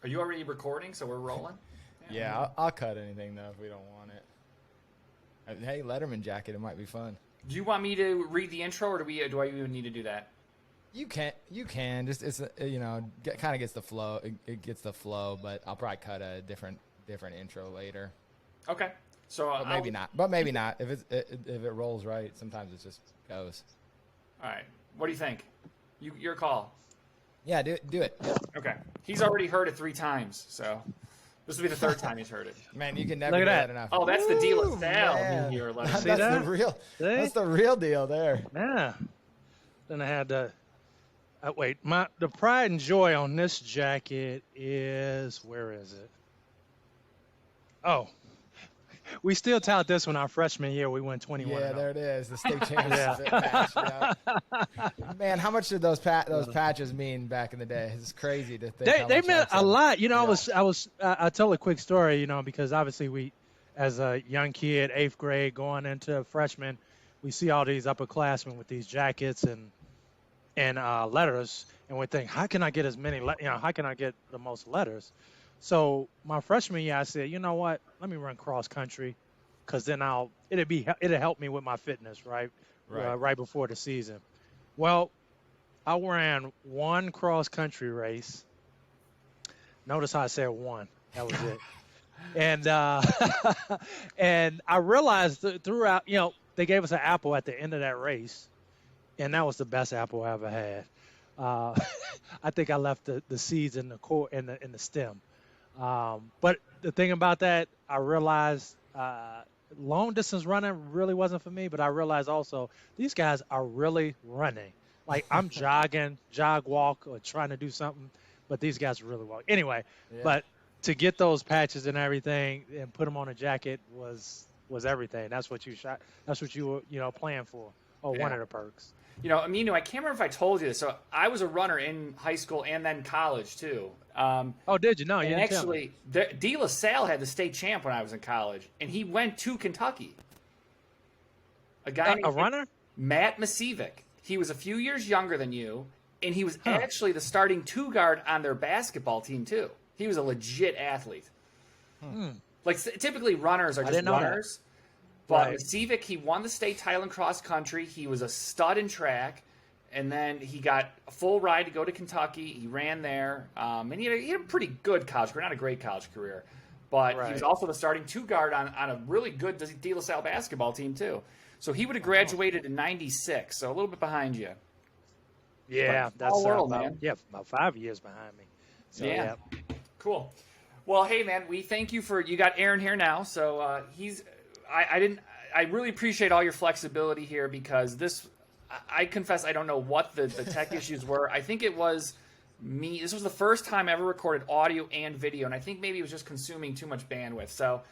Are you already recording? So we're rolling? Yeah, I'll cut anything, though, if we don't want it. Hey, Letterman jacket, it might be fun. Do you want me to read the intro, or do I even need to do that? You can. Just it's kind of gets the flow. It gets the flow, but I'll probably cut a different intro later. Okay. So but maybe not. But maybe not. If it rolls right, sometimes it just goes. All right. What do you think? Your call. Yeah, do it. Okay. He's already heard it 3 times, so this will be the 3rd time he's heard it. Man, you can never get that enough. Oh, that's the De La Salle here. That's the real. That's the real deal there. Yeah. Then I had to. Wait, the pride and joy on this jacket is, where is it? Oh, we still tout this one our freshman year. We won 21. Yeah, there it is, the state championship patch. Yeah. Man, how much did those patches mean back in the day? It's crazy to think. They meant a lot. I'll tell a quick story. Because obviously we, as a young kid, 8th grade, going into freshman, we see all these upperclassmen with these jackets and letters, and we think, how can I get as many? How can I get the most letters? So my freshman year, I said, you know what? Let me run cross country, because then it'll help me with my fitness, right before the season. Well, I ran one cross country race. Notice how I said one. That was it. And and I realized throughout, they gave us an apple at the end of that race. And that was the best apple I ever had. I think I left the seeds in the core in the stem. But the thing about that, I realized long distance running really wasn't for me. But I realized also these guys are really running. Like I'm jogging, jog, walk, or trying to do something, but these guys really walk. Anyway, But to get those patches and everything and put them on a jacket was everything. That's what you shot. That's what you were playing for. One of the perks. Aminu, I can't remember if I told you this. So I was a runner in high school and then college too. Did you? No, you didn't tell me. De La Salle had the state champ when I was in college, and he went to Kentucky. A runner? Matt Masivic. He was a few years younger than you, and he was actually the starting 2 guard on their basketball team too. He was a legit athlete. Like typically runners are just runners. But Masivic, he won the state title in cross country. He was a stud in track, and then he got a full ride to go to Kentucky. He ran there, and he had a pretty good college career, not a great college career, but he was also the starting 2 guard on a really good De La Salle basketball team too. So he would have graduated in '96, so a little bit behind you. Yeah, that's man. Yeah, about 5 years behind me. So, yeah, cool. Well, hey man, we thank you you got Aaron here now, so he's. I really appreciate all your flexibility here, because I confess I don't know what the tech issues were. I think it was me. This was the first time I ever recorded audio and video, and I think maybe it was just consuming too much bandwidth. So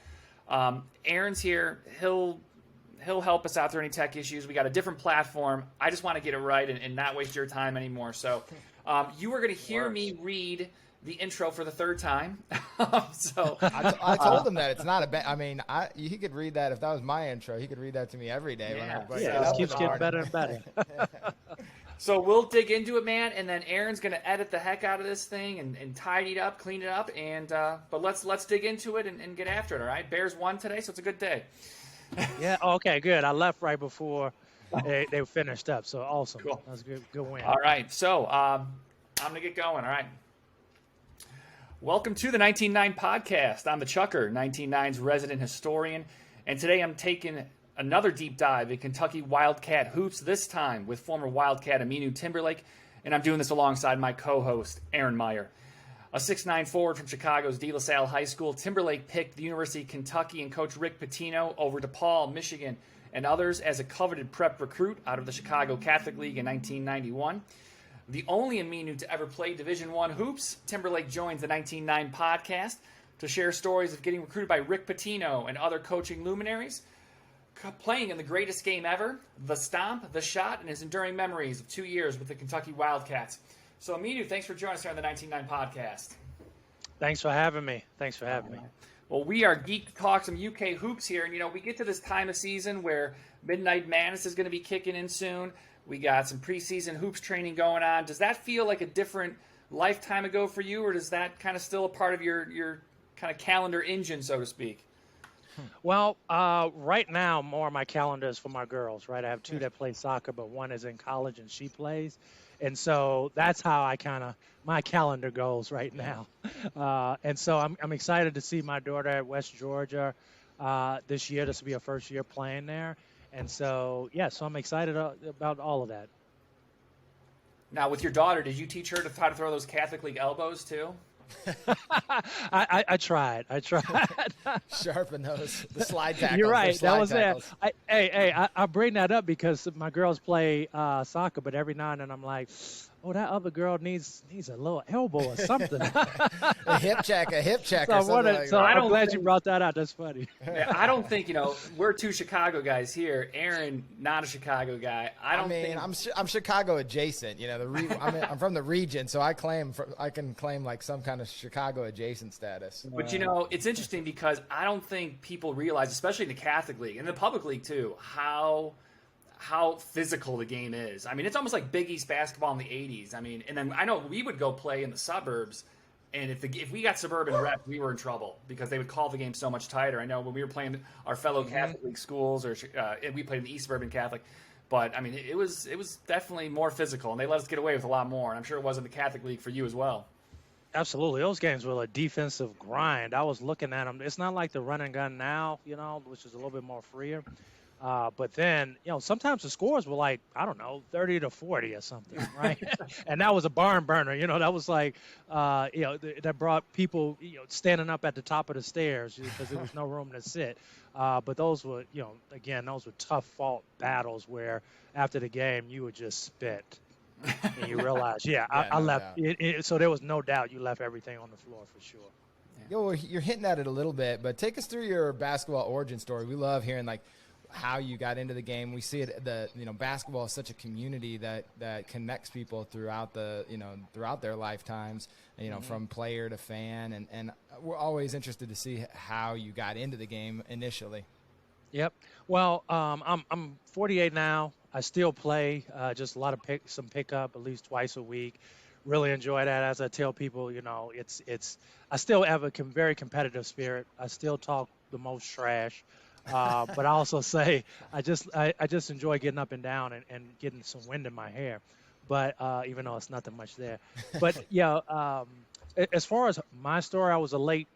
Aaron's here. He'll help us out through any tech issues. We got a different platform. I just want to get it right and not waste your time anymore. So you are going to hear me read the intro for the 3rd time. So I told him that it's not a bad. I mean, he could read that if that was my intro. He could read that to me every day. It keeps getting better and better. So we'll dig into it, man, and then Aaron's going to edit the heck out of this thing and tidy it up, clean it up, and but let's dig into it and get after it. All right, Bears won today, so it's a good day. Yeah. Okay. Good. I left right before they finished up. So awesome. Cool. That was a good win. All right. So I'm going to get going. All right. Welcome to the 19.9 podcast. I'm the Chucker, 19.9's resident historian, and today I'm taking another deep dive in Kentucky Wildcat hoops, this time with former Wildcat Aminu Timberlake, and I'm doing this alongside my co-host, Aaron Meyer. A 6'9" forward from Chicago's De La Salle High School, Timberlake picked the University of Kentucky and coach Rick Pitino over DePaul, Michigan, and others as a coveted prep recruit out of the Chicago Catholic League in 1991. The only Aminu to ever play Division I hoops, Timberlake joins the 19.9 podcast to share stories of getting recruited by Rick Pitino and other coaching luminaries, playing in the greatest game ever, the stomp, the shot, and his enduring memories of 2 years with the Kentucky Wildcats. So, Aminu, thanks for joining us here on the 19.9 podcast. Thanks for having me. Well, we are Geek Talk some UK hoops here, and, we get to this time of season where Midnight Madness is going to be kicking in soon. We got some preseason hoops training going on. Does that feel like a different lifetime ago for you, or is that kind of still a part of your kind of calendar engine, so to speak? Well, right now, more of my calendar is for my girls, right? I have two that play soccer, but one is in college and she plays. And so that's how my calendar goes right now. And so I'm excited to see my daughter at West Georgia this year. This will be her first year playing there. And so, yeah, so I'm excited about all of that. Now, with your daughter, did you teach her how to throw those Catholic League elbows too? I tried. Sharpen those, the slide tackles. You're right. Slide That was tackles. it. I bring that up because my girls play soccer, but every now and then I'm like, oh, that other girl needs a little elbow or something. A hip check. So, I I'm don't glad you think- brought that out. That's funny. Yeah, I don't think, we're two Chicago guys here. Aaron, not a Chicago guy. I mean, I'm Chicago adjacent. I'm from the region, so I can claim like some kind of Chicago adjacent status. But it's interesting because I don't think people realize, especially in the Catholic League and the public league too, how physical the game is. I mean, it's almost like Big East basketball in the 80s. I mean, and then I know we would go play in the suburbs, and if we got suburban rep, we were in trouble because they would call the game so much tighter. I know when we were playing our fellow Catholic League schools, or we played in the East Suburban Catholic, but I mean, it was definitely more physical, and they let us get away with a lot more. And I'm sure it was in the Catholic League for you as well. Absolutely. Those games were a defensive grind. I was looking at them. It's not like the run and gun now, which is a little bit more freer. But then, sometimes the scores were like, I don't know, 30-40 or something, right? And that was a barn burner. That was like, that brought people, standing up at the top of the stairs because there was no room to sit. But those were, again, those were tough fought battles where after the game you would just spit. And you realize, I left. So there was no doubt you left everything on the floor for sure. Yo, you're hinting at it a little bit, but take us through your basketball origin story. We love hearing how you got into the game. We see it. Basketball is such a community that connects people throughout throughout their lifetimes. From player to fan, and we're always interested to see how you got into the game initially. Yep. Well, I'm 48 now. I still play, just a lot of some pickup at least twice a week. Really enjoy that. As I tell people, it's. I still have a very competitive spirit. I still talk the most trash, but I also say I just enjoy getting up and down and getting some wind in my hair. But even though it's nothing much there, but as far as my story, I was a late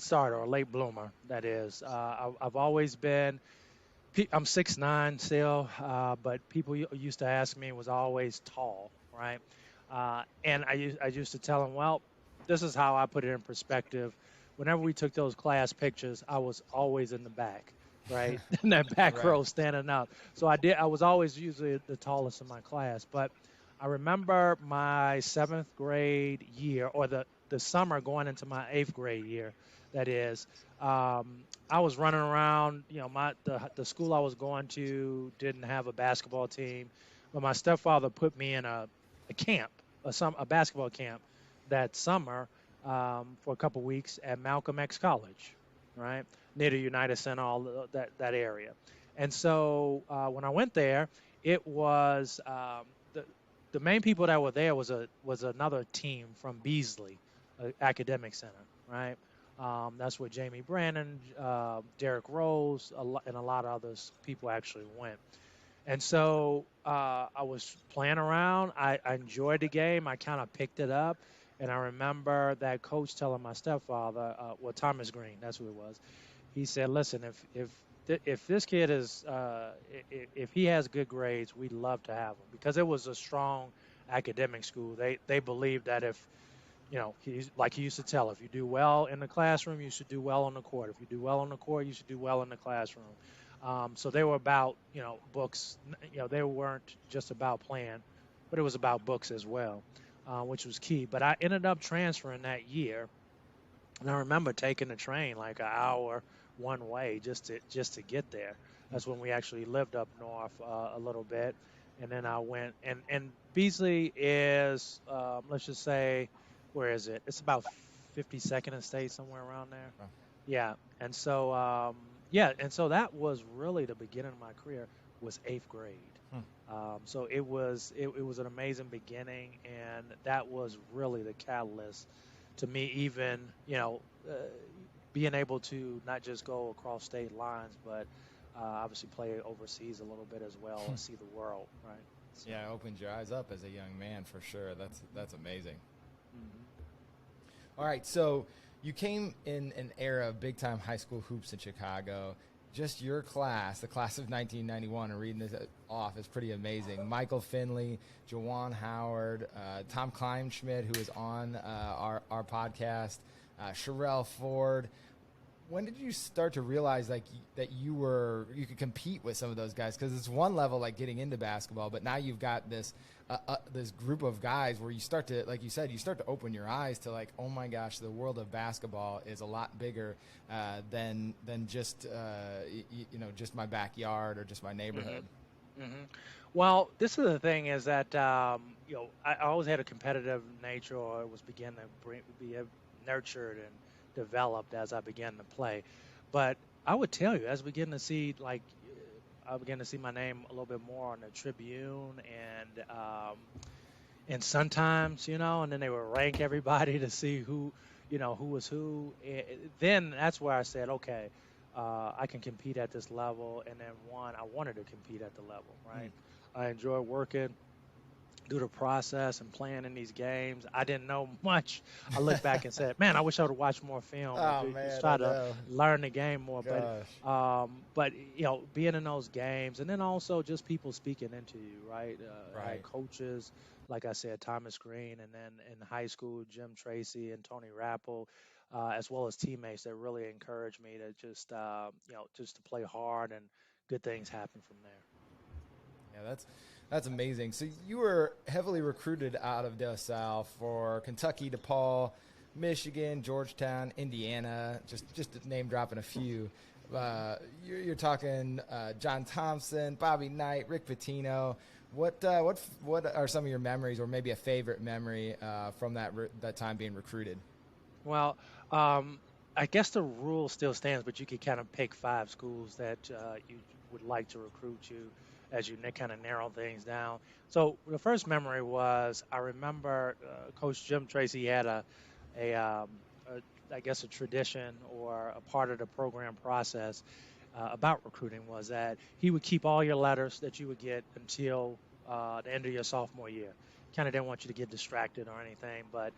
starter, a late bloomer. That is, I've always been. I'm 6'9" still, but people used to ask me, was I always tall, right? And I used to tell them, well, this is how I put it in perspective. Whenever we took those class pictures, I was always in the back, right? In that back row standing up. So I was always usually the tallest in my class. But I remember my 7th grade year, or the summer going into my 8th grade year, that is, I was running around. The school I was going to didn't have a basketball team, but my stepfather put me in a camp, a basketball camp that summer for a couple weeks at Malcolm X College, right, near the United Center, all that area. And so when I went there, it was the main people that were there was another team from Beasley Academic Center, right? That's where Jamie Brannon, Derrick Rose, and a lot of others people actually went. And so I was playing around. I enjoyed the game. I kind of picked it up. And I remember that coach telling my stepfather, Thomas Green, that's who it was. He said, listen, if this kid if he has good grades, we'd love to have him. Because it was a strong academic school. They believed that if, like he used to tell, if you do well in the classroom, you should do well on the court. If you do well on the court, you should do well in the classroom. So they were about, books. They weren't just about playing, but it was about books as well, which was key. But I ended up transferring that year, and I remember taking the train like an hour one way just to get there. That's when we actually lived up north a little bit, and then I went. And Beasley is, let's just say, where is it? It's about 52nd and State, somewhere around there. Oh. Yeah, and so. And so that was really the beginning of my career. was eighth grade. Hmm. So it was an amazing beginning, and that was really the catalyst to me even being able to not just go across state lines, but obviously play overseas a little bit as well and see the world, right? So, Yeah, it opened your eyes up as a young man for sure. That's amazing. mhm. All right, so you came in an era of big time high school hoops in Chicago. Just your class, the class of 1991, and reading this off is pretty amazing. Michael Finley, Jawan Howard, Tom Kleinschmidt, who is on our podcast, Sherelle Ford. When did you start to realize like that you could compete with some of those guys? Because it's one level like getting into basketball, but now you've got this this group of guys where you start to, like you said, you start to open your eyes to like, oh my gosh, the world of basketball is a lot bigger than just just my backyard or just my neighborhood. Mm-hmm. Mm-hmm. Well, this is the thing is that I always had a competitive nature, or was beginning to be nurtured and developed as I began to play. But I would tell you, as we begin to see, I began to see my name a little bit more on the Tribune and sometimes, and then they would rank everybody to see who was who. Then that's where I said, okay, I can compete at this level. And then I wanted to compete at the level, right? I enjoy working through the process and playing in these games. I didn't know much. I look back and said, man, I wish I would have watched more film. Oh Or man, just I try to know. learn the game more. Gosh. But being in those games, and then also just people speaking into you, right? I had Right. coaches, like I said, Thomas Green, and then in high school, Jim Tracy and Tony Rappel, as well as teammates that really encouraged me to just to play hard, and good things happen from there. Yeah, that's amazing. So you were heavily recruited out of De La Salle for Kentucky, DePaul, Michigan, Georgetown, Indiana. Just to name dropping a few. You're talking John Thompson, Bobby Knight, Rick Pitino. What are some of your memories, or maybe a favorite memory from that time being recruited? Well, I guess the rule still stands, but you could kind of pick five schools that you would like to recruit you as you kind of narrow things down. So the first memory was I remember Coach Jim Tracy had a, um, I guess a tradition or a part of the program process about recruiting was that he would keep all your letters that you would get until the end of your sophomore year. Kind of didn't want you to get distracted or anything, but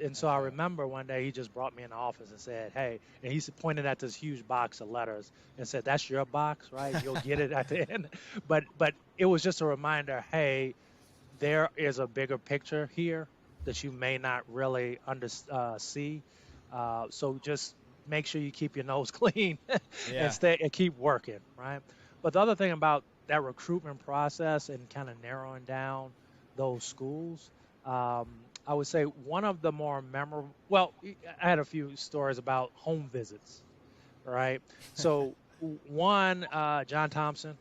and so I Okay. remember one day he just brought me in the office and said, "Hey," and he pointed at this huge box of letters and said, "That's your box, right? You'll get it at the end." But it was just a reminder, hey, there is a bigger picture here that you may not really see. So just make sure you keep your nose clean and Yeah. stay and keep working, right? But the other thing about that recruitment process and kind of narrowing down those schools, I would say one of the more memorable. Well, I had a few stories about home visits, right? So one, John Thompson,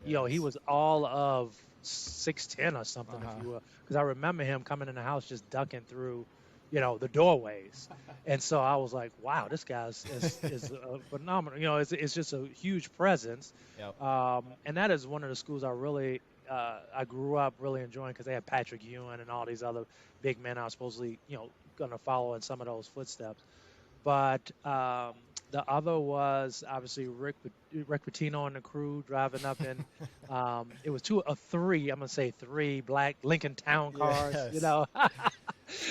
he Yes. was all of 6'10" or something, if Uh-huh. you will, because I remember him coming in the house just ducking through, the doorways, and so I was like, wow, this guy's is phenomenal. It's just a huge presence, Yep. and that is one of the schools I grew up really enjoying because they had Patrick Ewing and all these other big men I was supposedly going to follow in some of those footsteps. But the other was obviously Rick Pitino and the crew driving up in. It was three. I'm gonna say three black Lincoln Town cars. Yes.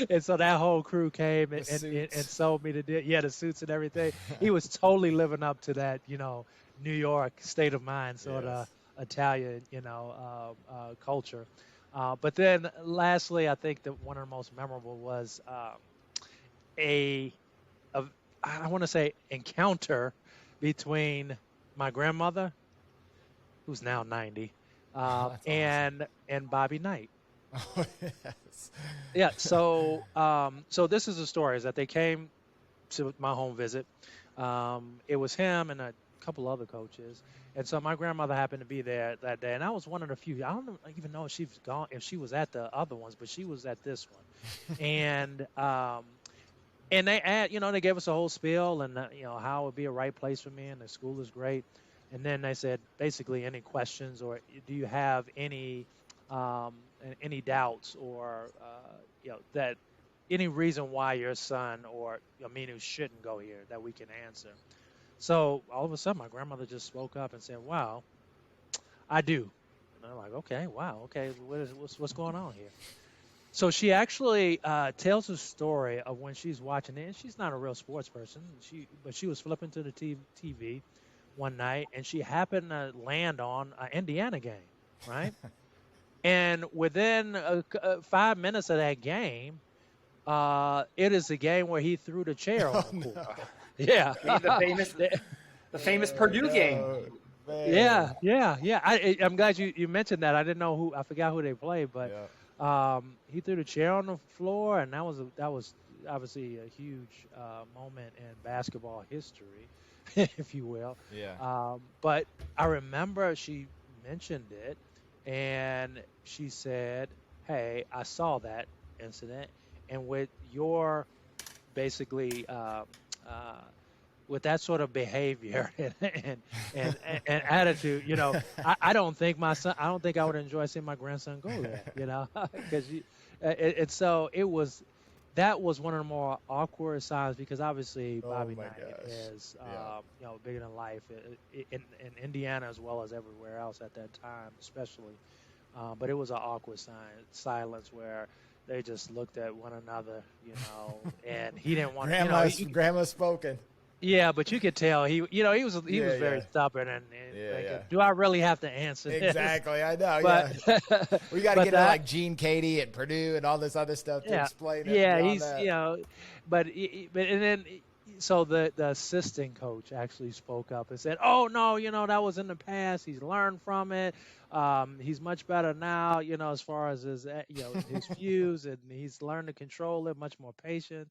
And so that whole crew came The and suits. sold me the suits and everything. He was totally living up to that New York state of mind sort Yes. of Italian culture. But then lastly, I think that one of the most memorable was a of I want to say encounter between my grandmother, who's now 90, Oh, that's awesome. and Bobby Knight. Oh, yes. Yeah. So this is the story: is that they came to my home visit. It was him and a couple other coaches, and so my grandmother happened to be there that day, and I was one of the few. I don't even know if she's gone, if she was at the other ones, but she was at this one, and they gave us a whole spiel and how it would be a right place for me and the school is great. And then they said, basically, any questions or do you have um, any doubts or that any reason why your son or Aminu shouldn't go here that we can answer. So all of a sudden, my grandmother just spoke up and said, "Wow, I do." And I'm like, "Okay, wow, okay, what's going on here?" So she actually tells a story of when she's watching it. And she's not a real sports person. But she was flipping to the TV one night, and she happened to land on an Indiana game, right? And within 5 minutes of that game, it is the game where he threw the chair on Oh, the court. no. Yeah. The famous, the famous Purdue game. Man. Yeah. I'm glad you mentioned that. I didn't know who. I forgot who they played, but he threw the chair on the floor, and that was obviously a huge moment in basketball history, if you will. Yeah. But I remember she mentioned it, and she said, "Hey, I saw that incident, and with your basically." Uh, with that sort of behavior and attitude, I don't think I don't think I would enjoy seeing my grandson go there, because so it was, that was one of the more awkward signs because obviously Oh Bobby my Knight gosh. is, Yeah. bigger than life in Indiana as well as everywhere else at that time, especially. But it was an awkward silence where they just looked at one another, and he didn't want, Grandma's spoken. yeah, but you could tell he was very Yeah. stubborn and Yeah, thinking, yeah. do I really have to answer this? Exactly, I know. But We got to but get into that like Gene Katie at Purdue and all this other stuff to yeah explain it yeah beyond he's that. but and then so the assistant coach actually spoke up and said, oh no, that was in the past. He's learned from it. He's much better now, as far as his his views, and he's learned to control it, much more patient.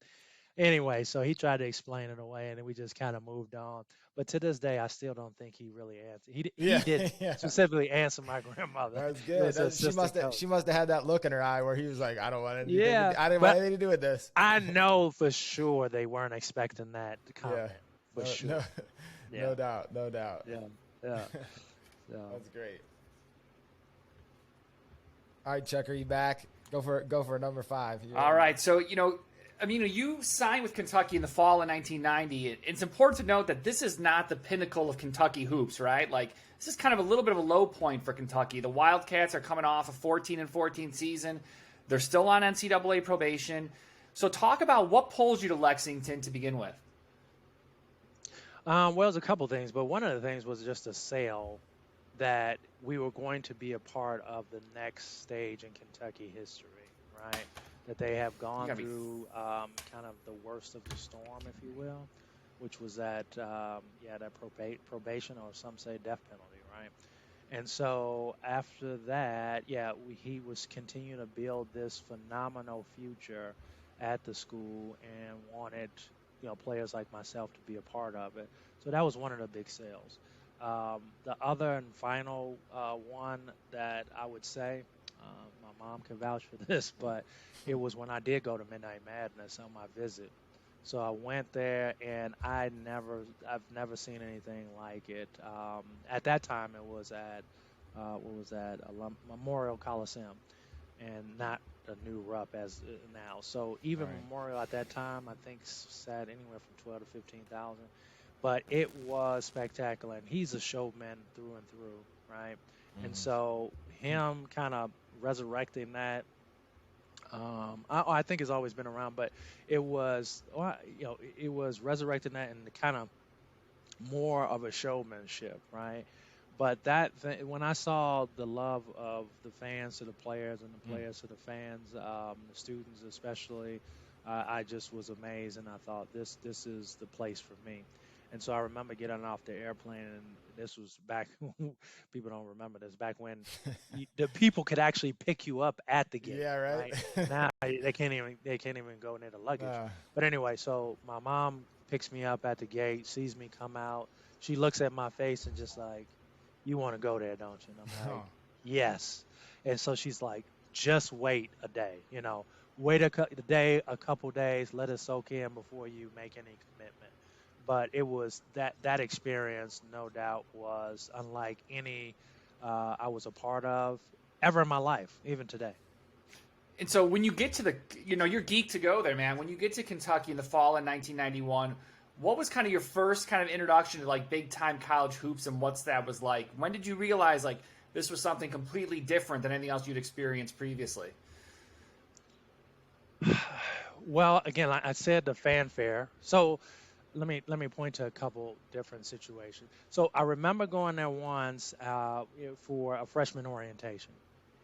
Anyway, so he tried to explain it away, and then we just kind of moved on. But to this day, I still don't think he really answered. He Yeah, didn't yeah. specifically answer my grandmother. That's It good. was the assistant coach. She must have had that look in her eye where he was like, I don't want anything. Yeah, I didn't want but anything to do with this. I know for sure they weren't expecting that Yeah. comment. For No, sure. no, Yeah. no doubt. No doubt. Yeah. Yeah. So, That's great. All right, Chuck, are you back? Go for number 5. All right, so Aminu, you signed with Kentucky in the fall of 1990. It's important to note that this is not the pinnacle of Kentucky hoops, right? Like, this is kind of a little bit of a low point for Kentucky. The Wildcats are coming off a 14-14 season. They're still on NCAA probation. So talk about what pulls you to Lexington to begin with. well, there's a couple things, but one of the things was just a sale that we were going to be a part of the next stage in Kentucky history, right? That they have gone through kind of the worst of the storm, if you will, which was that probation, or some say death penalty, right? And so after that, he was continuing to build this phenomenal future at the school and wanted players like myself to be a part of it. So that was one of the big sales. The other and final one that I would say, my mom can vouch for this, but it was when I did go to Midnight Madness on my visit. So I went there, and I've never seen anything like it. At that time, it was at Memorial Coliseum, and not a new Rupp as now. So even Right. Memorial at that time, I think sat anywhere from 12 to 15,000. But it was spectacular, and he's a showman through and through, right? And so him kind of resurrecting that, I think it's always been around, but it was, it was resurrecting that and kind of more of a showmanship, right? But when I saw the love of the fans to the players and the players to the fans, the students especially, I just was amazed, and I thought this is the place for me. And so I remember getting off the airplane, and this was back. People don't remember this. Back when the people could actually pick you up at the gate. Yeah, right. Now they can't even go near the luggage. But anyway, so my mom picks me up at the gate, sees me come out. She looks at my face and just like, "You want to go there, don't you?" And I'm like, "Yes." And so she's like, "Just wait a day. Wait a couple days. Let it soak in before you make any commitment." but it was that experience, no doubt, was unlike any I was a part of ever in my life, even today. And so when you get to you're geeked to go there, man. When you get to Kentucky in the fall in 1991, what was kind of your first kind of introduction to like big time college hoops and what's that was like? When did you realize like this was something completely different than anything else you'd experienced previously? Well, again, like I said, the fanfare. So let me point to a couple different situations. So I remember going there once for a freshman orientation,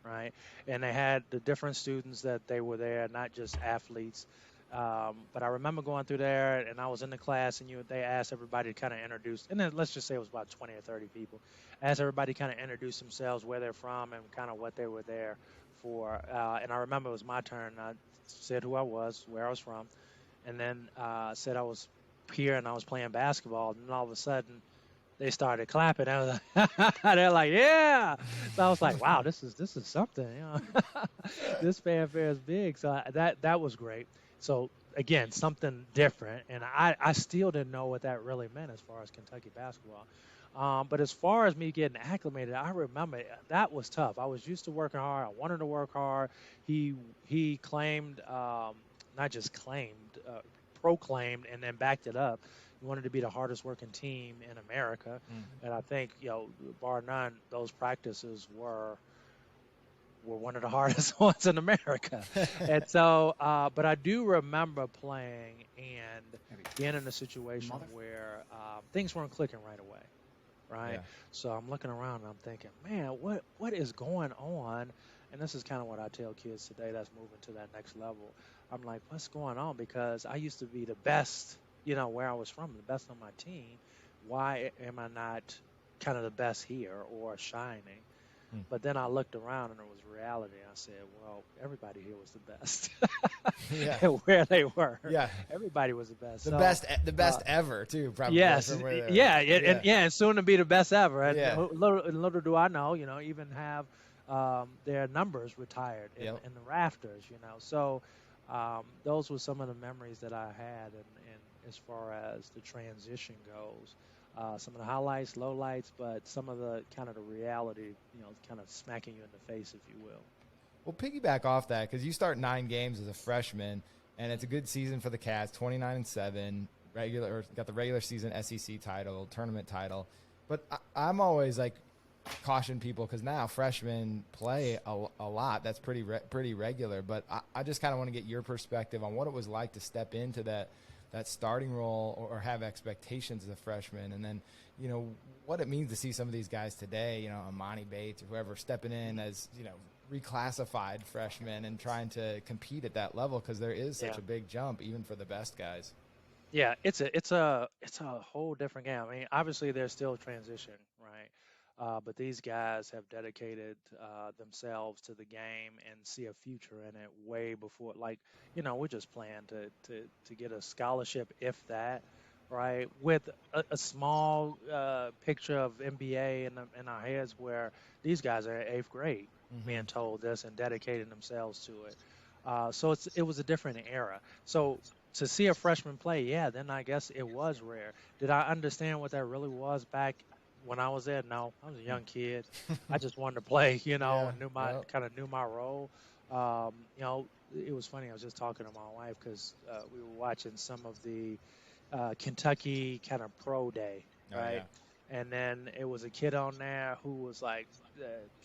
right? And they had the different students that they were there, not just athletes. But I remember going through there, and I was in the class, and they asked everybody to kind of introduce, and then let's just say it was about 20 or 30 people. Asked everybody to kind of introduce themselves, where they're from, and kind of what they were there for. And I remember it was my turn. I said who I was, where I was from, and then said I was here and I was playing basketball, and all of a sudden they started clapping. I was like, they're like, yeah. So I was like, wow, this is something. This fanfare is big. So that was great. So again, something different, and I still didn't know what that really meant as far as Kentucky basketball. But as far as me getting acclimated, I remember that was tough. I was used to working hard. I wanted to work hard. He claimed, not just claimed, proclaimed, and then backed it up. He wanted to be the hardest working team in America, and I think bar none, those practices were one of the hardest ones in America. And so, but I do remember playing and being in a situation where things weren't clicking right away. Right. Yeah. So I'm looking around and I'm thinking, man, what is going on? And this is kind of what I tell kids today that's moving to that next level. I'm like, what's going on? Because I used to be the best, where I was from, the best on my team. Why am I not kind of the best here or shining? But then I looked around and it was reality. I said, well, everybody here was the best. Yeah. Where they were. Yeah. Everybody was the best. The best ever, too, probably. Yes. Yeah. And soon to be the best ever. And little do I know, even have their numbers retired in the rafters, So those were some of the memories that I had. And as far as the transition goes, some of the highlights, lowlights, but some of the kind of the reality, kind of smacking you in the face, if you will. Well, piggyback off that, because you start 9 games as a freshman, and it's a good season for the Cats, 29-7, got the regular season SEC title, tournament title. But I'm always like caution people because now freshmen play a lot. That's pretty regular. But I just kind of want to get your perspective on what it was like to step into that starting role or have expectations as a freshman, and then what it means to see some of these guys today, Amani Bates or whoever stepping in as reclassified freshmen and trying to compete at that level, because there is such a big jump even for the best guys. Yeah, it's a whole different game. I mean, obviously there's still transition, right? But these guys have dedicated themselves to the game and see a future in it way before. Like, we're just playing to get a scholarship, if that, right? With a small picture of NBA in our heads, where these guys are in 8th grade being told this and dedicating themselves to it. So it was a different era. So to see a freshman play, then I guess it was rare. Did I understand what that really was back when I was there? No, I was a young kid. I just wanted to play, and knew my role. It was funny. I was just talking to my wife because we were watching some of the Kentucky kind of pro day, right? Oh, yeah. And then it was a kid on there who was like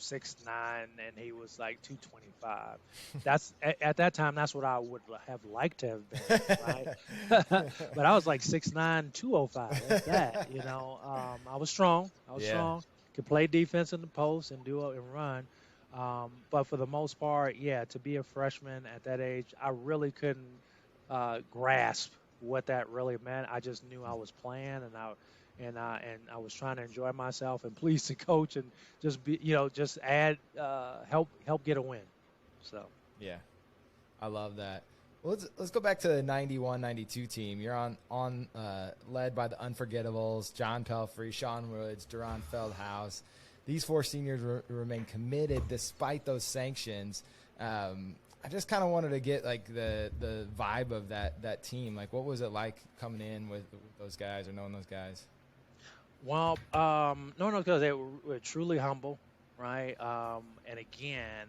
6'9", and he was like 225. That's at that time. That's what I would have liked to have been, right? But I was like 6'9", 205. That's that, I was strong. Strong. Could play defense in the post and do it and run. But for the most part, to be a freshman at that age, I really couldn't grasp what that really meant. I just knew I was playing, and I was trying to enjoy myself and please the coach and just be, just add, help get a win. So. Yeah, I love that. Well, let's go back to the 91-92 team. You're on led by the Unforgettables, John Pelfrey, Sean Woods, Duron Feldhaus. These 4 seniors remain committed despite those sanctions. I just kind of wanted to get like the vibe of that team. Like, what was it like coming in with those guys or knowing those guys? Well, no, because they were truly humble, right? And again,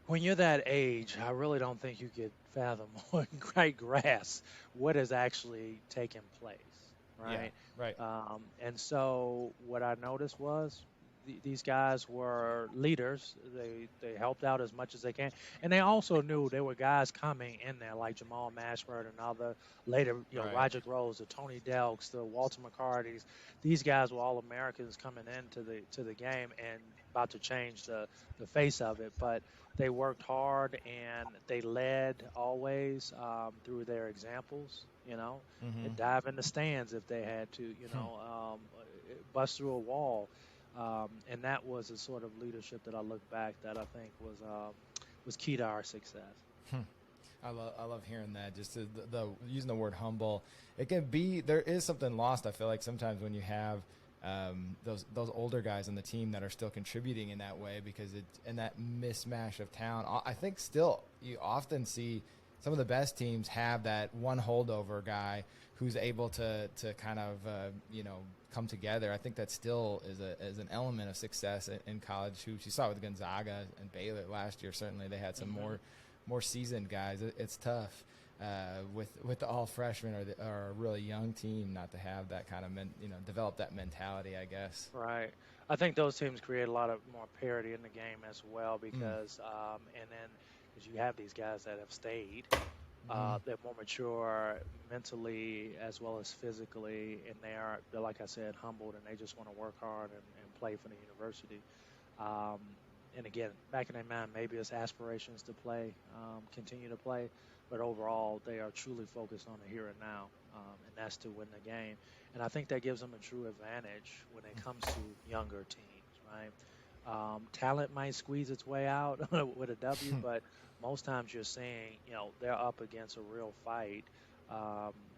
when you're that age, I really don't think you could fathom or quite grasp what is actually taking place, Yeah, right? right. And so what I noticed was these guys were leaders. They helped out as much as they can, and they also knew there were guys coming in there like Jamal Mashburn and other later, Right. Roger Groves, the Tony Delks, the Walter McCartys. These guys were all Americans coming into the game and about to change the face of it, but they worked hard and they led always through their examples. Mm-hmm. They'd dive in the stands if they had to. Bust through a wall, and that was a sort of leadership that I look back that I think was key to our success. I love hearing that. Just the using the word humble. It can be, there is something lost. I feel like sometimes when you have those older guys on the team that are still contributing in that way, because in that mismatch of talent, I think still you often see some of the best teams have that one holdover guy who's able to kind of come together. I think that still is an element of success in college hoops. You saw it with Gonzaga and Baylor last year. Certainly they had some more seasoned guys. It's tough with the all freshmen or a really young team not to have that kind of develop that mentality, I guess. Right. I think those teams create a lot of more parity in the game as well because, and then because you have these guys that have stayed, they're more mature mentally as well as physically, and they're like I said, humbled, and they just want to work hard and play for the university. Um, and again, back in their mind, maybe it's aspirations to play, continue to play, but overall, they are truly focused on the here and now, and that's to win the game. And I think that gives them a true advantage when it comes to younger teams, right? Talent might squeeze its way out with a W, but most times you're seeing, they're up against a real fight.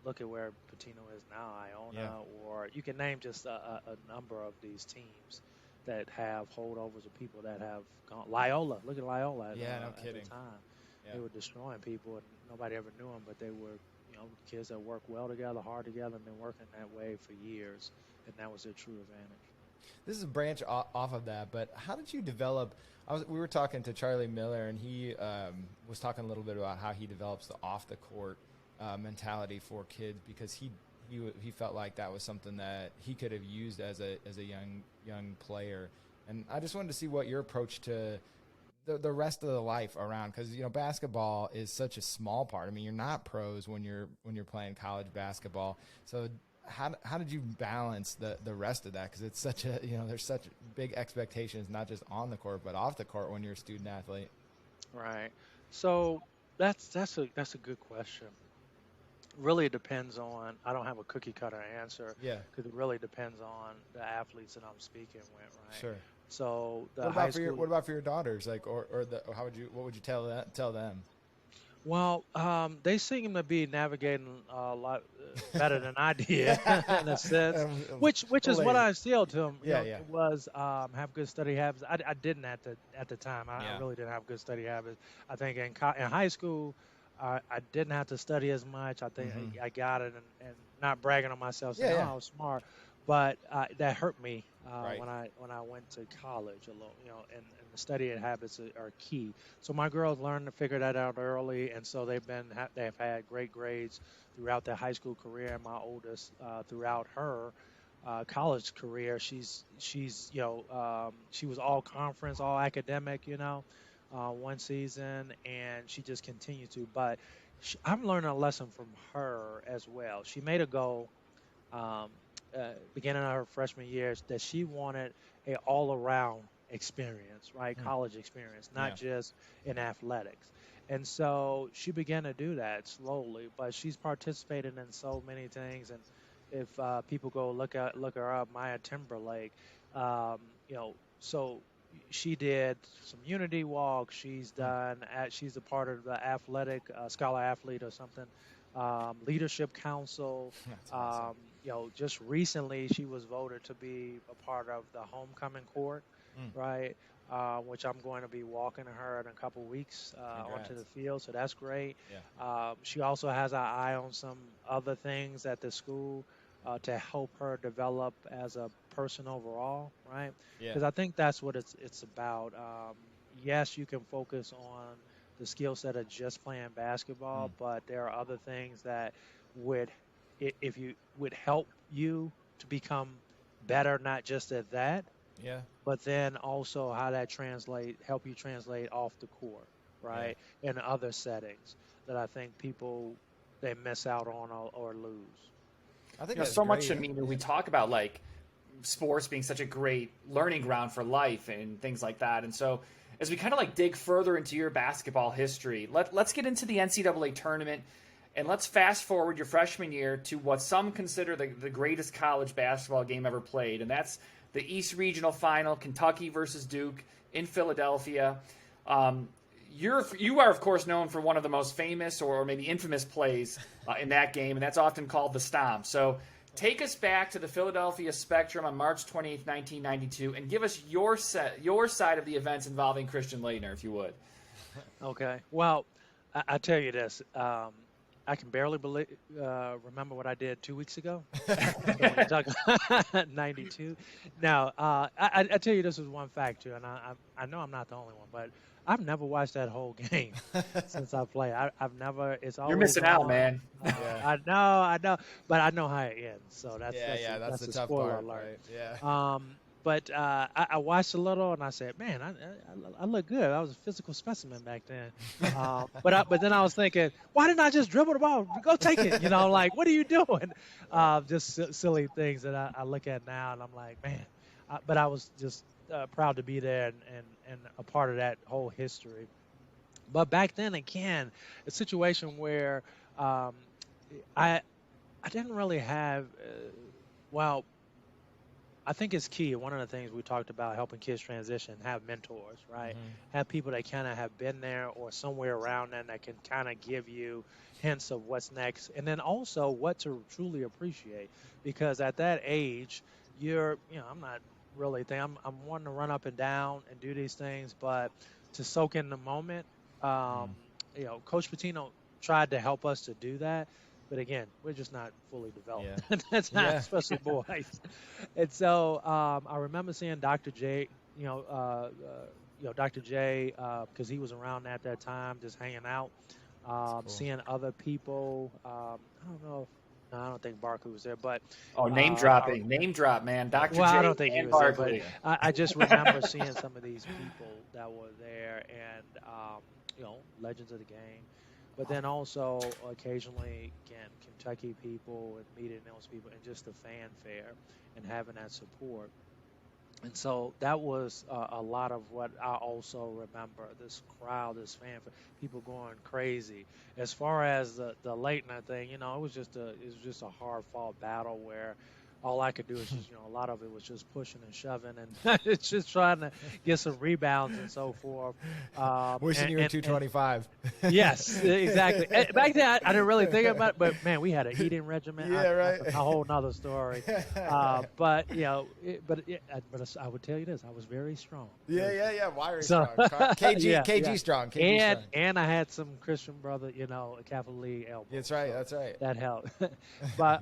Look at where Patino is now, Iona, or you can name just a number of these teams that have holdovers of people that have gone. Loyola, look at Loyola. Yeah, no At kidding. the time, Yeah. they were destroying people, and nobody ever knew them, but they were, kids that work well together, hard together, and been working that way for years, and that was their true advantage. This is a branch off of that, but how did you develop? We were talking to Charlie Miller, and he was talking a little bit about how he develops the off the court mentality for kids, because he felt like that was something that he could have used as a young player. And I just wanted to see what your approach to the rest of the life around, because basketball is such a small part. I mean, you're not pros when you're playing college basketball, so. How did you balance the rest of that? Because it's such a there's such big expectations, not just on the court but off the court when you're a student athlete. Right. So that's a good question. Really depends on. I don't have a cookie cutter answer. Yeah. Because it really depends on the athletes that I'm speaking with, right? Sure. So What about for your daughters? Like, or what would you tell them? Well, they seem to be navigating a lot better than I did in a sense, which is what I instilled to them. Was have good study habits. I didn't at the time. I really didn't have good study habits. I think in high school, I didn't have to study as much. I think I got it, and not bragging on myself, saying, "Oh, I was smart," but that hurt me when I went to college alone. And the study habits are key. So my girls learned to figure that out early, and so they've had great grades throughout their high school career. And my oldest, throughout her college career, she was all conference, all academic, one season, and she just continued to. But I'm learning a lesson from her as well. She made a goal. Beginning of her freshman year, that she wanted a all-around experience, right? College experience, not just in athletics. And so she began to do that slowly, but she's participated in so many things. And if people go look her up, Maya Timberlake, so she did some unity walk. She's she's a part of the athletic scholar athlete or something, leadership council. That's awesome. just recently she was voted to be a part of the homecoming court, Mm. right? Which I'm going to be walking her in a couple weeks onto the Congrats. field, so that's great. Yeah. She also has an eye on some other things at the school to help her develop as a person overall, right? Yeah. Because I think that's what it's about. Yes, you can focus on the skill set of just playing basketball, Mm. but there are other things that would, if you would help you to become better, not just at that, Yeah. but then also how that help you translate off the court, Yeah. right? In other settings that I think people they miss out on or lose. I think You know, that's so much, great. I mean, we talk about like sports being such a great learning ground for life and things like that. And so, as we kind of like dig further into your basketball history, let's get into the NCAA tournament and let's fast forward your freshman year to what some consider the greatest college basketball game ever played, and that's the East Regional Final, Kentucky versus Duke in Philadelphia. Um, you are, of course, known for one of the most famous or maybe infamous plays in that game, and that's often called the Stomp. So take us back to the Philadelphia Spectrum on March 28th, 1992, and give us your side of the events involving Christian Laettner, if you would. Okay. Well, I tell you this. I can barely remember what I did 2 weeks ago. So when you talk 92. Now, I tell you this is one fact too, and I know I'm not the only one, but I've never watched that whole game since I play. I've never. It's You're always missing out, on. man. Yeah. I know, but I know how it ends. So That's that's the a tough spoiler part, alert. right? Yeah. But I watched a little and I said, man, I look good. I was a physical specimen back then. But then I was thinking, why didn't I just dribble the ball? Go take it. Like, what are you doing? Just silly things that I look at now and I'm like, man. But I was just proud to be there and a part of that whole history. But back then, again, a situation where um, I I didn't really have, well, I think it's key. One of the things we talked about helping kids transition, have mentors, right? Hmm. Have people that kind of have been there or somewhere around them that can kind of give you hints of what's next. And then also what to truly appreciate. Because at that age, I'm not really thinking, I'm wanting to run up and down and do these things, but to soak in the moment, um, Mm. Coach Patino tried to help us to do that. But again, we're just not fully developed. Yeah. That's not, Yeah. especially boys. And so I remember seeing Dr. J, Dr. J, because he was around at that time, just hanging out, That's cool. seeing other people. I don't know if, no, I don't think Barkley was there, but Oh, name I, dropping, name drop, man. Dr. well, I J don't think he and was there, but Barkley. I just remember seeing some of these people that were there and, legends of the game. But then also occasionally, again, Kentucky people and meeting those people and just the fanfare and having that support. And so that was a lot of what I also remember. This crowd, this fanfare, people going crazy. As far as the late night thing, it was just a hard fought battle where all I could do is just, a lot of it was just pushing and shoving and it's just trying to get some rebounds and so forth. Wishing you were And 225. yes, exactly. Back then, I didn't really think about it, but man, we had an eating regimen. Yeah, right. A whole nother story. But I would tell you this: I was very strong. Yeah. Wiry So- strong. KG, Yeah, KG yeah. strong. KG And strong. and I had some Christian brother, a Capital League elbow. That's right. so That's right. that helped. But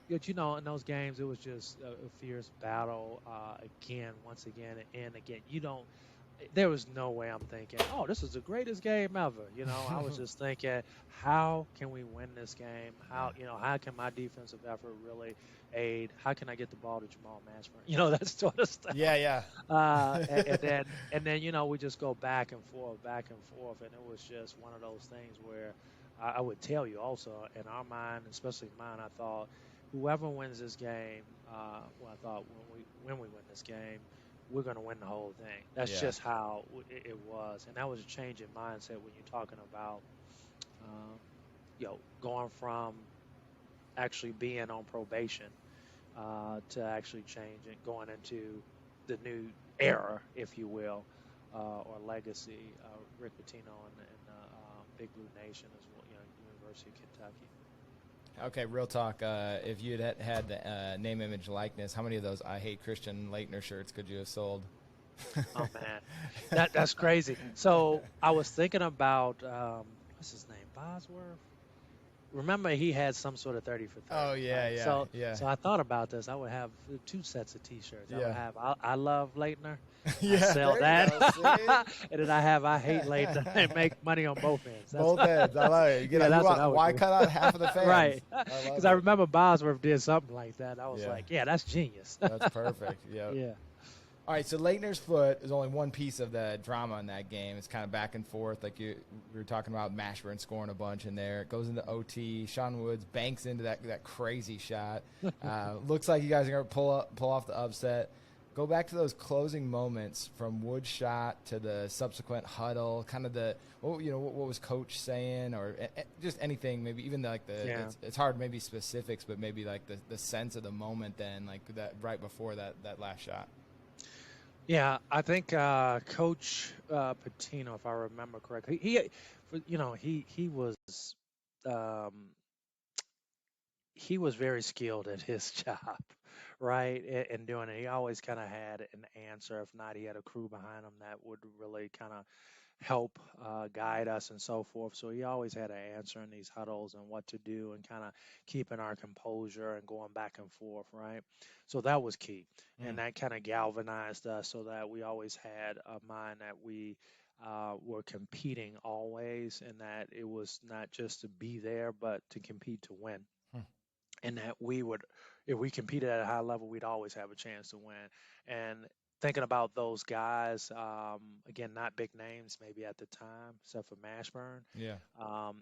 in those games, it was just a fierce battle. Once again, and again, there was no way I'm thinking, oh, this is the greatest game ever. I was just thinking, how can we win this game? How can my defensive effort really aid? How can I get the ball to Jamal Mashburn? That sort of stuff. Yeah. And then we just go back and forth, and it was just one of those things where I would tell you also in our mind, especially mine, I thought whoever wins this game, I thought when we win this game, we're going to win the whole thing. That's Yeah. just how it was, and that was a change in mindset when you're talking about, going from actually being on probation to actually changing, going into the new era, if you will, or legacy. Rick Pitino and Big Blue Nation as well, University of Kentucky. Okay, real talk. If you had the name, image, likeness, how many of those "I Hate Christian Leitner" shirts could you have sold? Oh man, that's crazy. So I was thinking about what's his name, Bosworth. Remember, he had some sort of 30 for Oh 30, yeah, right? yeah, So, yeah, so I thought about this. I would have two sets of T-shirts. I would yeah, have I love Leitner. I yeah. sell There you that, go. and then I have I hate Leitner See, and make money on both ends. That's both ends. I love it. yeah, You that's what want I would why do. cut out half of the fans? Right, I because love I it. remember Bosworth did something like that. I was Yeah, like, yeah, that's genius. that's perfect. Yeah. Yeah. All right, so Leitner's foot is only one piece of the drama in that game. It's kind of back and forth, like we were talking about Mashburn scoring a bunch in there. It goes into OT. Sean Woods banks into that crazy shot. Looks like you guys are going to pull off the upset. Go back to those closing moments from Woods' shot to the subsequent huddle. Kind of what was Coach saying, or just anything. Maybe even Yeah. it's hard, maybe specifics, but maybe like the sense of the moment then, like that right before that last shot. Yeah, I think Coach Patino, if I remember correctly, um, he was very skilled at his job, right? In doing it, he always kind of had an answer. If not, he had a crew behind him that would really kind of help guide us and so forth. So he always had an answer in these huddles and what to do and kind of keeping our composure and going back and forth, right? So that was key. And that kind of galvanized us so that we always had a mind that we were competing always and that it was not just to be there, but to compete to win. Hmm. And that we would, if we competed at a high level, we'd always have a chance to win. And thinking about those guys, again, not big names maybe at the time, except for Mashburn. Yeah.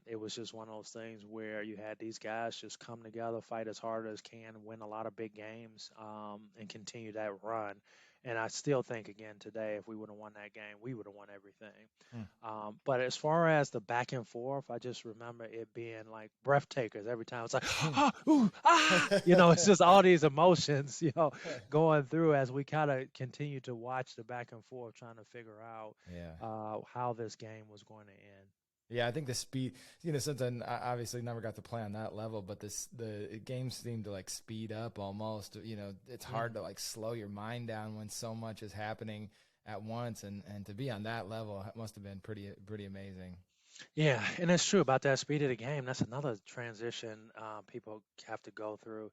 It was just one of those things where you had these guys just come together, fight as hard as can, win a lot of big games, and continue that run. And I still think, again, today, if we would have won that game, we would have won everything. Hmm. But as far as the back and forth, I just remember it being like breathtakers every time. It's like, ah, ooh, ah, it's just all these emotions, going through as we kind of continue to watch the back and forth, trying to figure out Yeah. how this game was going to end. Yeah, I think the speed, since I obviously never got to play on that level, but the games seem to like speed up almost. It's hard to like slow your mind down when so much is happening at once, and to be on that level must have been pretty amazing. Yeah, and it's true about that speed of the game. That's another transition people have to go through.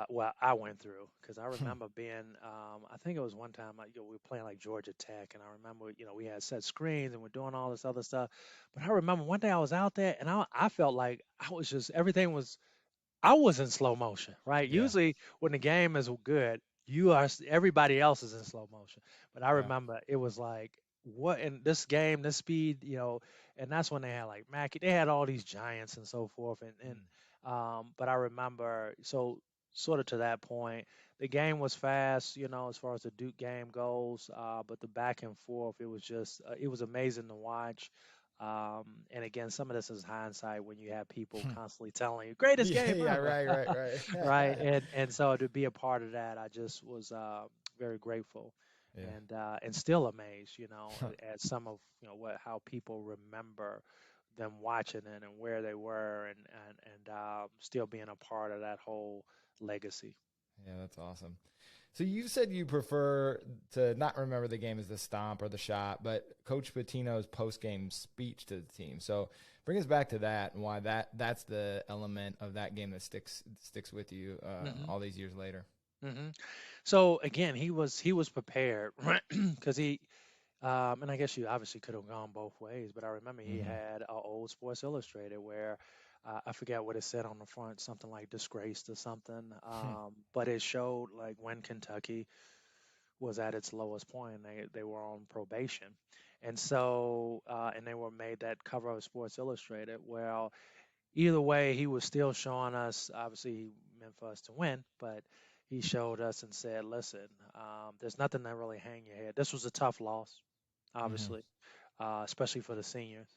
Well, I went through because I remember being. I think it was one time we were playing like Georgia Tech, and I remember we had set screens and we're doing all this other stuff. But I remember one day I was out there and I felt like I was just everything was I was in slow motion, right? Yeah, Usually when the game is good, everybody else is in slow motion. But I yeah. remember it was like what in this game, this speed, and that's when they had like Mackey, they had all these giants and so forth. And but I remember so sort of to that point, the game was fast, as far as the Duke game goes. But the back and forth, it was just it was amazing to watch. And again, some of this is hindsight when you have people constantly telling you, greatest Yeah, game yeah, ever. right. Right. And so to be a part of that, I just was very grateful and still amazed, at some of, how people remember them watching it and where they were and still being a part of that whole legacy. Yeah, that's awesome. So you said you prefer to not remember the game as the stomp or the shot, but Coach Pitino's post-game speech to the team. So bring us back to that and why that's the element of that game that sticks with you all these years later. hmm So again, he was prepared, right? Because and I guess you obviously could have gone both ways, but I remember he Mm-hmm. had a old Sports Illustrated where I forget what it said on the front, something like disgraced or something. But it showed like when Kentucky was at its lowest point, and they were on probation, and so and they were made that cover of Sports Illustrated. Well, either way, he was still showing us. Obviously, he meant for us to win, but he showed us and said, "Listen, there's nothing that really hang your head. This was a tough loss, Mm-hmm. obviously, especially for the seniors.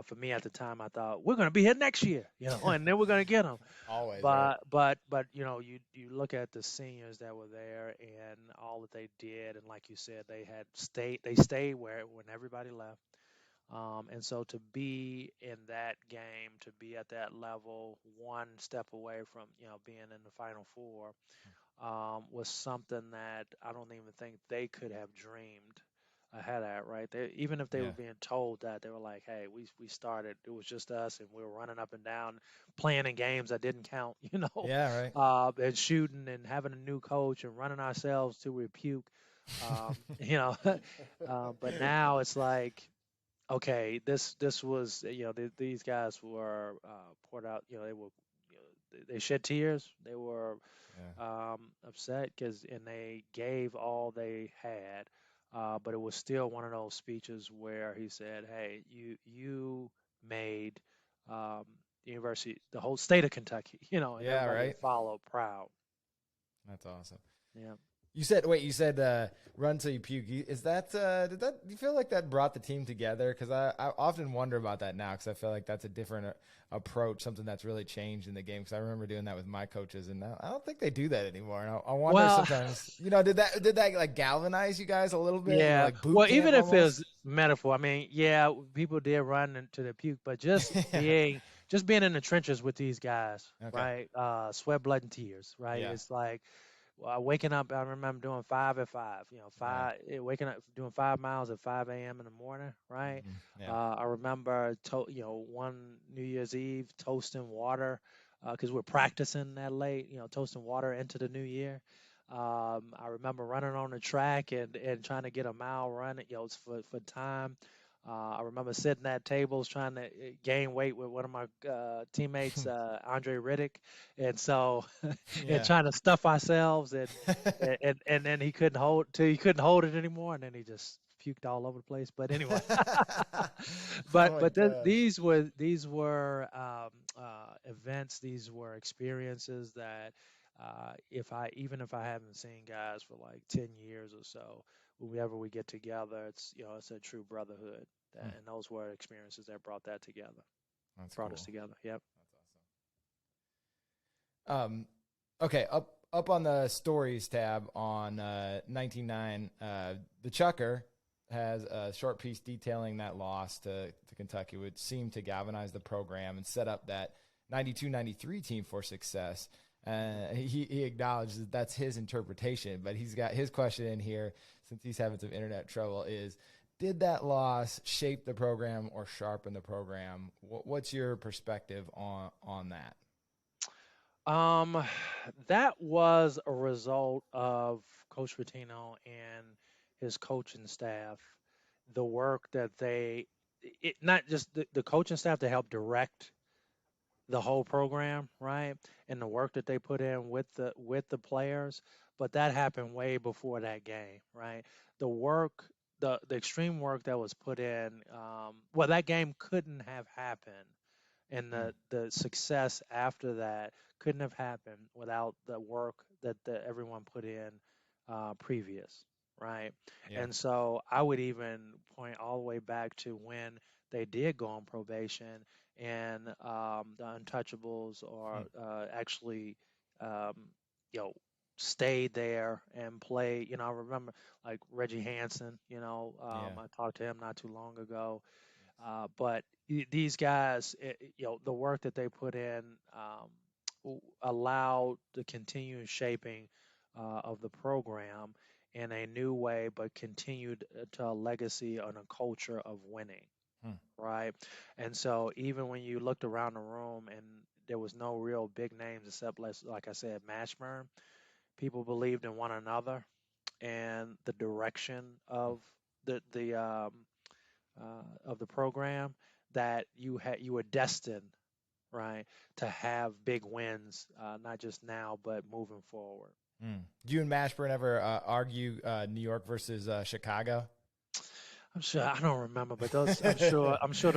For me at the time, I thought we're going to be here next year, and then we're going to get them. Always, right? But you look at the seniors that were there and all that they did, and like you said, they stayed when everybody left. And so to be in that game, to be at that level, one step away from being in the Final Four, was something that I don't even think they could have dreamed ahead at, right? Even if they were Yeah. being told that, they were like, "Hey, we started. It was just us, and we were running up and down, playing in games that didn't count, Yeah. Right. and shooting and having a new coach and running ourselves till we puke, you know." But now it's like, okay, this was these guys were poured out. They were they shed tears. They were Yeah. upset and they gave all they had. But it was still one of those speeches where he said, "Hey, you made um, the university, the whole state of Kentucky, and Yeah. everybody Right. that followed proud." That's awesome. Yeah. You said run till you puke. Is that do you feel like that brought the team together? Because I often wonder about that now, because I feel like that's a different approach, something that's really changed in the game. Because I remember doing that with my coaches, and I don't think they do that anymore. And I wonder Well, sometimes, did that like galvanize you guys a little bit? yeah. Like boot Well, even camp if almost. it's metaphor, I mean, yeah, people did run into the puke, but Yeah. just being in the trenches with these guys, Okay. right? Sweat, blood, and tears, right? Yeah. It's like waking up. I remember doing 5 at 5. Yeah. Waking up doing 5 miles at 5 a.m. in the morning, right? Yeah. I remember one New Year's Eve toasting water because we're practicing that late. Toasting water into the new year. I remember running on the track and trying to get a mile run, for time. I remember sitting at tables trying to gain weight with one of my teammates, Andre Riddick, and so and Yeah. trying to stuff ourselves, and then he couldn't hold it anymore, and then he just puked all over the place. But anyway, Oh but my but gosh. these were events, these were experiences that if I haven't seen guys for like 10 years or so, whenever we get together, it's a true brotherhood, Hmm. and those were experiences that That's brought us cool. together. Yep. That's awesome. Okay, up on the stories tab on 19.9, the Chucker has a short piece detailing that loss to Kentucky, which seemed to galvanize the program and set up that 92-93 team for success. He acknowledges that that's his interpretation, but he's got his question in here, since he's having some internet trouble, is, did that loss shape the program or sharpen the program? What's your perspective on that? Um, that was a result of Coach Pitino and his coaching staff, the work that not just the coaching staff to help direct the whole program, right? And the work that they put in with the players, but that happened way before that game, right? The work, the extreme work that was put in, well, that game couldn't have happened, and Hmm. the success after that couldn't have happened without the work that everyone put in previous, right? Yeah. And so I would even point all the way back to when they did go on probation, and the Untouchables Hmm. or actually um, you know stayed there and played. I remember like Reggie Hansen. Yeah. I talked to him not too long ago, but these guys, the work that they put in allowed the continued shaping of the program in a new way, but continued to a legacy and a culture of winning, Hmm. right? And so even when you looked around the room and there was no real big names except, like I said, Mashburn, people believed in one another and the direction of the program, that you were destined, right, to have big wins, not just now but moving forward. Hmm. Do you and Mashburn ever argue New York versus Chicago? I'm sure I don't remember, but I'm sure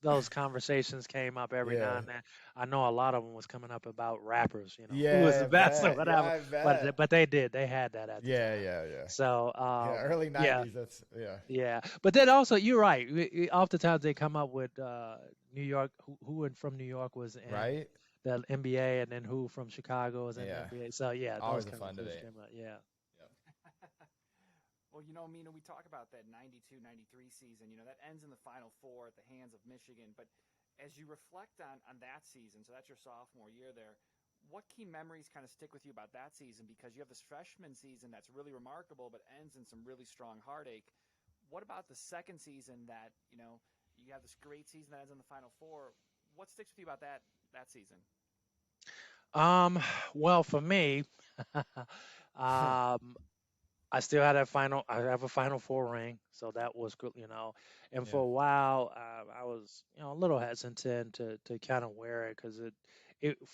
those conversations came up every now Yeah. and then. I know a lot of them was coming up about rappers, who was Yeah, the I best or bet. Yeah, whatever. I But bet. but they had that at the Yeah, time. yeah, yeah. So Yeah, early yeah, 90s, that's yeah. yeah. But then also you're right. Oftentimes they come up with New York, who from New York was in Right? the NBA, and then who from Chicago was in the Yeah. NBA. So yeah, those Always a fun conversations debate. came up. Yeah. Yep. Well, Mina, we talk about that 92-93 season. That ends in the Final Four at the hands of Michigan. But as you reflect on that season, so that's your sophomore year there, what key memories kind of stick with you about that season? Because you have this freshman season that's really remarkable but ends in some really strong heartache. What about the second season that, you have this great season that ends in the Final Four? What sticks with you about that season? Well, for me, um, I still had I have a Final Four ring, so that was good, And for Yeah. a while, I was, a little hesitant to kind of wear it because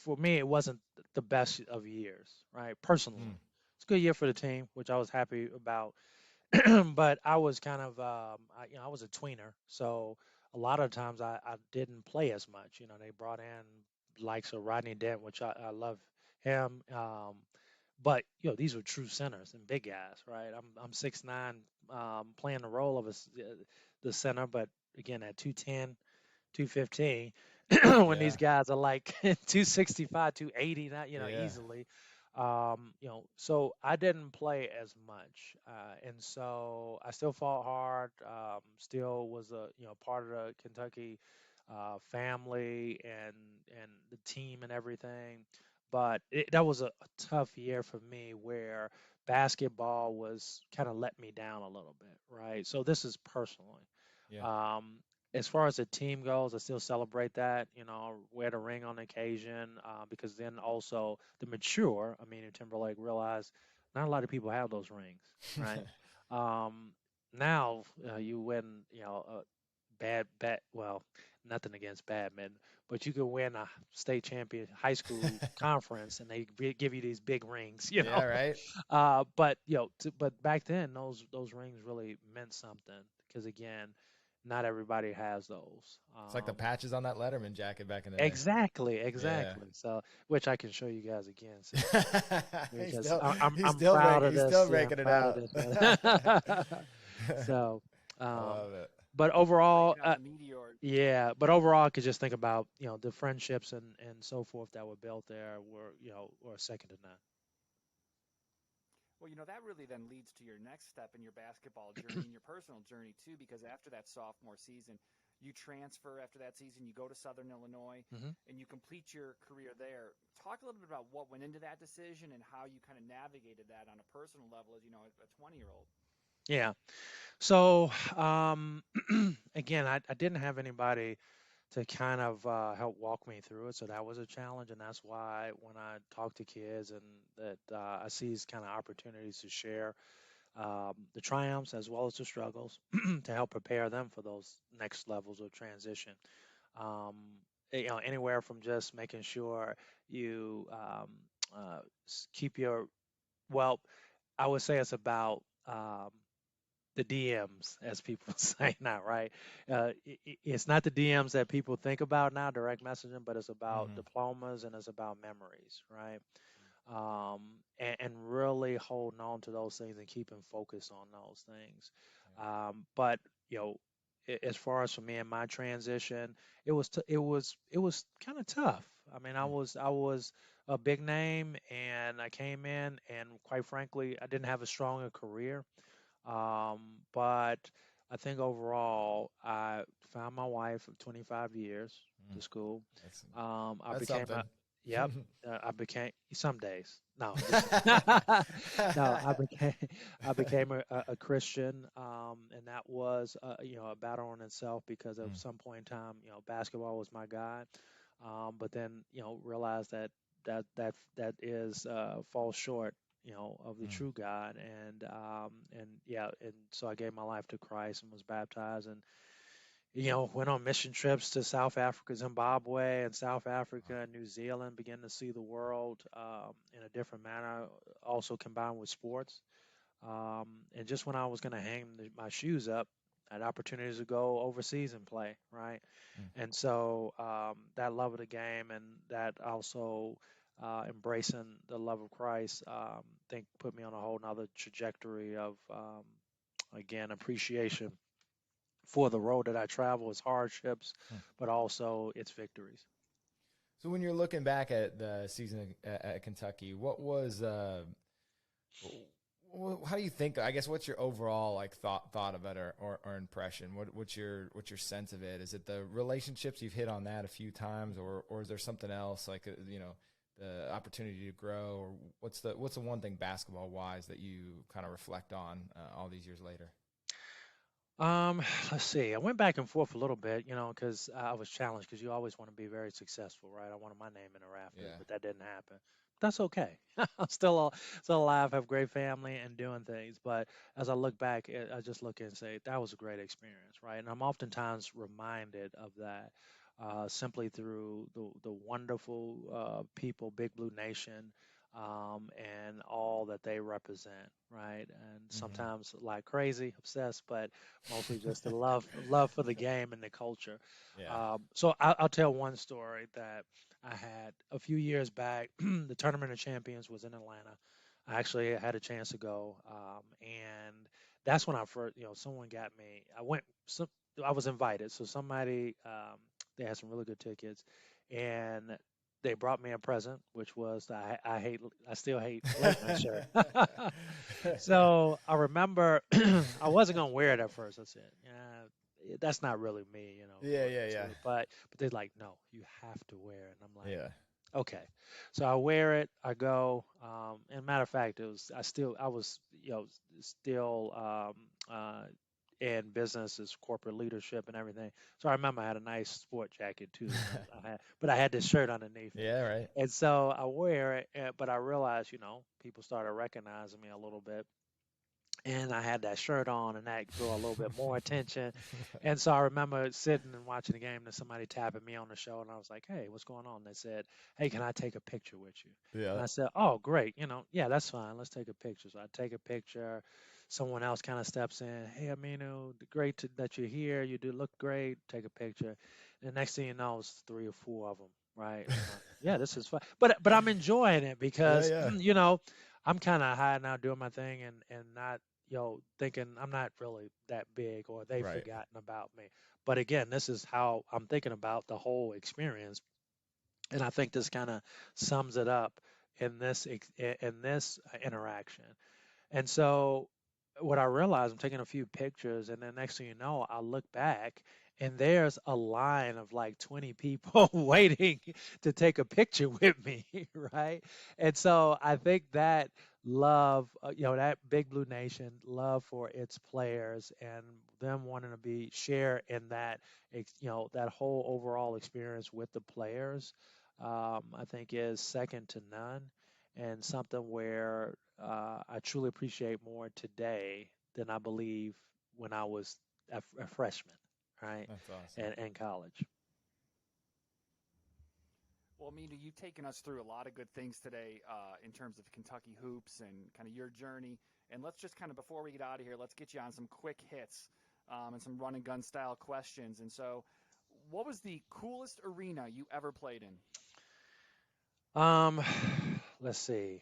for me, it wasn't the best of years, right? Personally, Mm. it's a good year for the team, which I was happy about. But I was kind of, I was a tweener, so a lot of times I didn't play as much. They brought in likes of Rodney Dent, which I love him. But these were true centers and big guys, right? I'm 6'9", playing the role of the center, but again at 210, 215, when these Yeah. guys are like 265, 280, not Yeah. easily. So I didn't play as much, and so I still fought hard. Still was a part of the Kentucky family and the team and everything. But that was a tough year for me where basketball was kind of let me down a little bit, right? So this is personally. Yeah. Um, as far as the team goes, I still celebrate that, wear the ring on occasion, because then also the mature, Timberlake realized not a lot of people have those rings, right? Um, Now you win, well, nothing against badminton, but you could win a state champion high school conference and they give you these big rings, Yeah. Right. But but back then those rings really meant something because again, not everybody has those. It's like the patches on that Letterman jacket back in the day. Exactly, Yeah. exactly. So, which I can show you guys again, he's because still I'm proud of he's this. still Yeah, I'm breaking it proud of out. this, man. So, I um, love it. but overall, Breaking out the meteor. yeah, but overall, I could just think about the friendships and so forth that were built there were second to none. Well, that really then leads to your next step in your basketball journey and your personal journey too, because after that sophomore season, you transfer after that season, you go to Southern Illinois, Hmm. and you complete your career there. Talk a little bit about what went into that decision and how you kind of navigated that on a personal level as, a 20-year-old. Yeah. So, again, I didn't have anybody to kind of help walk me through it. So that was a challenge, and that's why when I talk to kids and that I see these kind of opportunities to share the triumphs as well as the struggles to help prepare them for those next levels of transition. Um, Anywhere from just making sure you keep your well, I would say it's about the DMs, as people say now, right? It's not the DMs that people think about now, direct messaging, but it's about Hmm. diplomas and it's about memories, right? And really holding on to those things and keeping focus on those things. But you know, as far as for me and my transition, it was kind of tough. Yeah. I was a big name, and I came in, and quite frankly, I didn't have a stronger career. But I think overall, I found my wife of 25 years Mm. to school. That's I that's became a, something. yep, I became some days. No, I'm just no, I became a Christian, and that was a battle in itself because at Mm. some point in time, basketball was my guy, but then realized that is falls short of the Mm. true God, and yeah, and so I gave my life to Christ and was baptized, and went on mission trips to South Africa, Zimbabwe, and South Africa and New Zealand, began to see the world in a different manner, also combined with sports. And just when I was going to hang my shoes up, I had opportunities to go overseas and play, right? Mm. And so that love of the game and that also embracing the love of Christ, I think put me on a whole nother trajectory of, again, appreciation for the road that I travel, its hardships, Mm. but also its victories. So when you're looking back at the season at Kentucky, what was how do you think? I guess what's your overall like thought of it or impression? What's your sense of it? Is it the relationships you've hit on that a few times, or is there something else like the opportunity to grow, or what's the one thing basketball wise that you kind of reflect on all these years later? Let's see. I went back and forth a little bit, because I was challenged because you always want to be very successful, right? I wanted my name in the rafters, Yeah. but that didn't happen. That's okay. I'm still alive, have great family, and doing things. But as I look back, I just look and say that was a great experience, right? And I'm oftentimes reminded of that simply through the wonderful people, Big Blue Nation, and all that they represent, right? And Mm-hmm. sometimes like crazy, obsessed, but mostly just the love for the game and the culture. Yeah. So I'll tell one story that I had a few years back. The Tournament of Champions was in Atlanta. I actually had a chance to go, and that's when I first, someone got me. I was invited, so somebody they had some really good tickets, and they brought me a present, which was I still hate Lakeman shirt. So I remember I wasn't gonna wear it at first. I said, yeah, that's not really me, Yeah. But they're like, no, you have to wear it. And I'm like, Yeah. okay. So I wear it, I go. And matter of fact, I was, still in business as corporate leadership and everything. So I remember I had a nice sport jacket too, but I had this shirt underneath it. Yeah. Right. And so I wear it, but I realized, people started recognizing me a little bit, and I had that shirt on, and that drew a little bit more attention. And so I remember sitting and watching the game, and somebody tapping me on the shoulder, and I was like, "Hey, what's going on?" They said, "Hey, can I take a picture with you?" And Yeah. I said, "Oh, great, yeah, that's fine. Let's take a picture." So I take a picture. Someone else kind of steps in. "Hey, Aminu, that you're here. You do look great. Take a picture." And the next thing you know, it's three or four of them, right? And I'm like, yeah, this is fun. But I'm enjoying it because Yeah. I'm kind of hiding out doing my thing and not thinking I'm not really that big or they've Right. forgotten about me. But again, this is how I'm thinking about the whole experience, and I think this kind of sums it up in this interaction. And so what I realized, I'm taking a few pictures, and then next thing you know, I look back and there's a line of like 20 people waiting to take a picture with me, right? And so I think that love, that Big Blue Nation love for its players and them wanting to be share in that, that whole overall experience with the players, I think is second to none, and something where I truly appreciate more today than I believe when I was a freshman, right, That's awesome. and college. Well, Mina, you've taken us through a lot of good things today in terms of Kentucky hoops and kind of your journey. And let's just kind of, before we get out of here, let's get you on some quick hits and some run and gun style questions. And so, what was the coolest arena you ever played in? Um, let's see.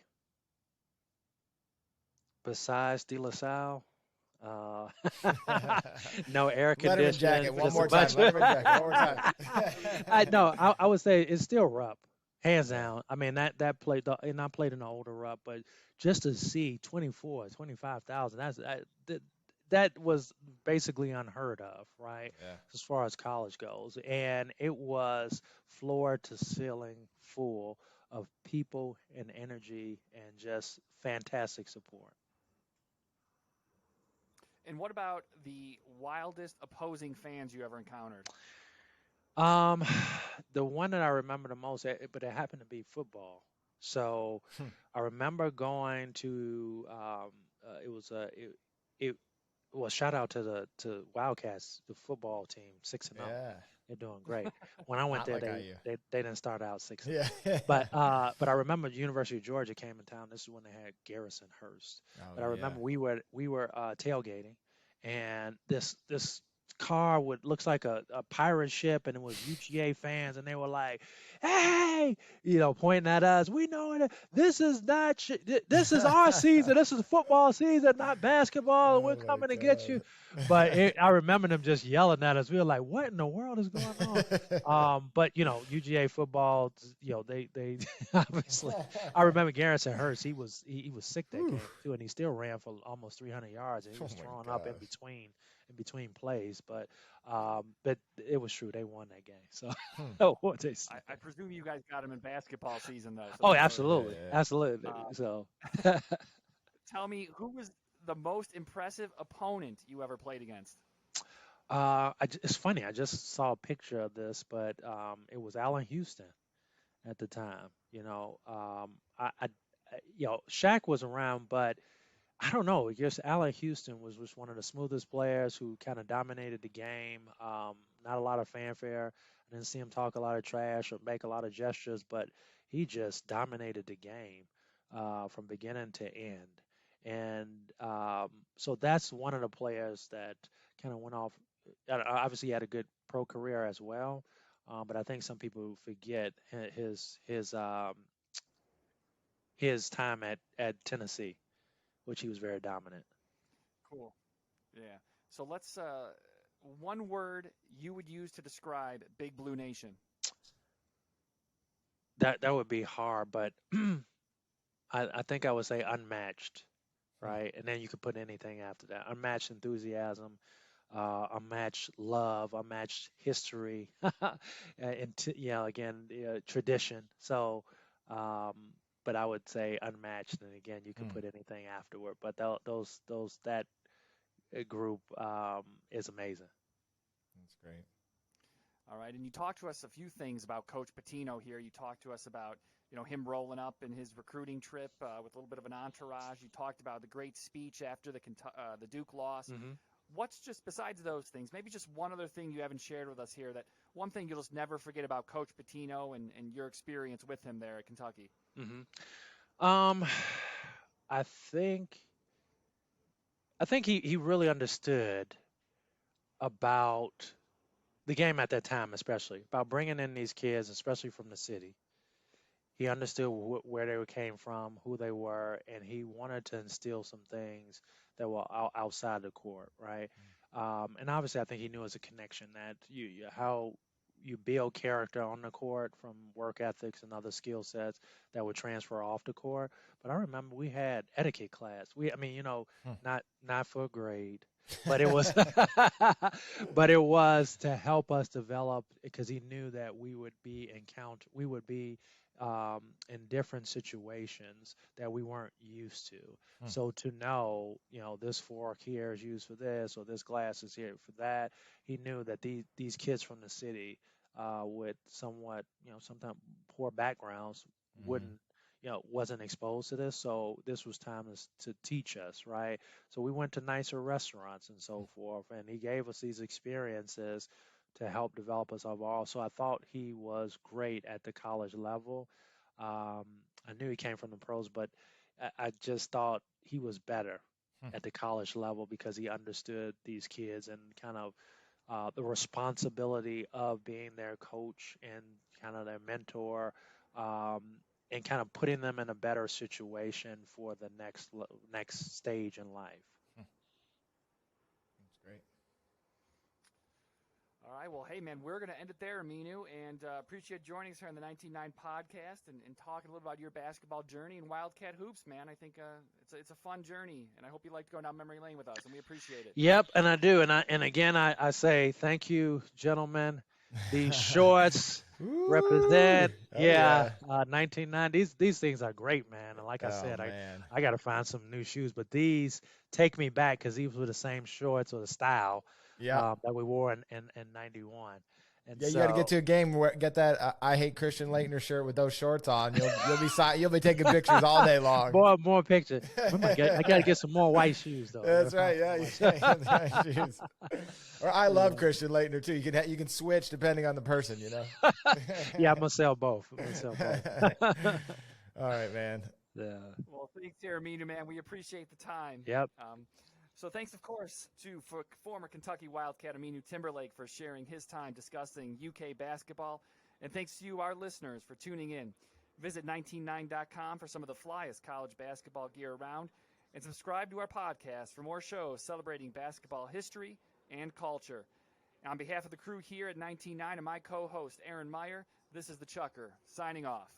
Besides De La Salle, uh, no air Letterman conditioning. jacket. One Just a more time. bunch of. Letterman jacket. One more time. I no, I would say it's still rough, hands Yeah. down. I mean that played and I played in the older rough, but just to see 25,000, that was basically unheard of, right? Yeah. As far as college goes, and it was floor to ceiling full of people and energy and just fantastic support. And what about the wildest opposing fans you ever encountered? Um, the one that I remember the most, but it happened to be football. So I remember going to it was it well, shout out to the to Wildcats, the football team, 6-0. Yeah. They're doing great. When I went Not there, like they IU. they, they didn't start out 6-0. Yeah. But I remember the University of Georgia came in town. This is when they had Garrison Hurst. Oh But I yeah. remember we were tailgating, and this car with looks like a pirate ship, and it was UGA fans, and they were like, "Hey," pointing at us. We know it. This is not. This is our season. This is football season, not basketball. We're Oh my coming to get you. God. But I remember them just yelling at us. We were like, "What in the world is going on?" But UGA football, they obviously. I remember Garrison Hurst. He was sick that game too, and he still ran for almost 300 yards, and he was Oh my throwing up gosh. in between plays. But it was true. They won that game. So Hmm. what they say. I presume you guys got him in basketball season though. So Oh, that's really Yeah, good. absolutely, yeah. absolutely. Um, So Tell me, who was the most impressive opponent you ever played against? it's funny. I just saw a picture of this, but it was Allen Houston at the time. Shaq was around, but I don't know. Just Allen Houston was just one of the smoothest players who kind of dominated the game. Not a lot of fanfare. I didn't see him talk a lot of trash or make a lot of gestures, but he just dominated the game from beginning to end. And so that's one of the players that kind of went off. Obviously, he had a good pro career as well, but I think some people forget his time at Tennessee, which he was very dominant. Cool. Yeah. So let's one word you would use to describe Big Blue Nation. That would be hard, but I think I would say unmatched, right? And then you could put anything after that. Unmatched enthusiasm, unmatched love, unmatched history, and again, tradition. So, but I would say unmatched, and again, you could Hmm. put anything afterward. But that group is amazing. That's great. All right, and you talked to us a few things about Coach Pitino here. You talked to us about him rolling up in his recruiting trip with a little bit of an entourage. You talked about the great speech after the Duke loss. Hmm. What's just besides those things? Maybe just one other thing you haven't shared with us here. That one thing you'll just never forget about Coach Pitino and your experience with him there at Kentucky. Hmm. Um, I think he really understood about the game at that time, especially about bringing in these kids, especially from the city. He understood where they came from, who they were, and he wanted to instill some things that were outside the court, right? And obviously, I think he knew as a connection that how you build character on the court from work ethics and other skill sets that would transfer off the court. But I remember we had etiquette class. I mean, Hmm. not for a grade, but it was, but it was to help us develop because he knew that we would be in different situations that we weren't used to. Hmm. So to know, this fork here is used for this or this glass is here for that, he knew that these kids from the city with somewhat, sometimes poor backgrounds Hmm. wouldn't, wasn't exposed to this. So this was time to teach us, right? So we went to nicer restaurants and so forth, and he gave us these experiences to help develop us overall. So I thought he was great at the college level. Um, I knew he came from the pros, but I just thought he was better Hmm. at the college level because he understood these kids and kind of the responsibility of being their coach and kind of their mentor, um, and kind of putting them in a better situation for the next stage in life. Hmm. That's great. All right. Well, hey, man, we're going to end it there, Aminu, and appreciate joining us here on the 19.9 podcast and talking a little about your basketball journey and Wildcat Hoops, man. I think it's a fun journey, and I hope you like to go down memory lane with us, and we appreciate it. Yep, and I do, and again I say thank you, gentlemen. These shorts Ooh. represent, Oh yeah, yeah. 1990s. These things are great, man. And like I Oh said, man. I got to find some new shoes, but these take me back because these were the same shorts or the style Yeah. that we wore in '91, and Yeah, you got to get so to a game where get that I hate Christian Laettner shirt with those shorts on. You'll be taking pictures all day long. more pictures. I got to get some more white shoes though. I got to That's find right. some Yeah, white shoes. yeah, that's right. Shoes. Or I love Yeah. Christian Laettner too. You can switch depending on the person. Yeah, I'm gonna sell both. I'm gonna sell both. All right, man. Yeah. Well, thanks, here, Aminu, man. We appreciate the time. Yep. Um, So thanks, of course, to former Kentucky Wildcat Aminu Timberlake for sharing his time discussing UK basketball. And thanks to you, our listeners, for tuning in. Visit 199.com for some of the flyest college basketball gear around. And subscribe to our podcast for more shows celebrating basketball history and culture. On behalf of the crew here at 199 and my co-host, Aaron Meyer, this is The Chucker, signing off.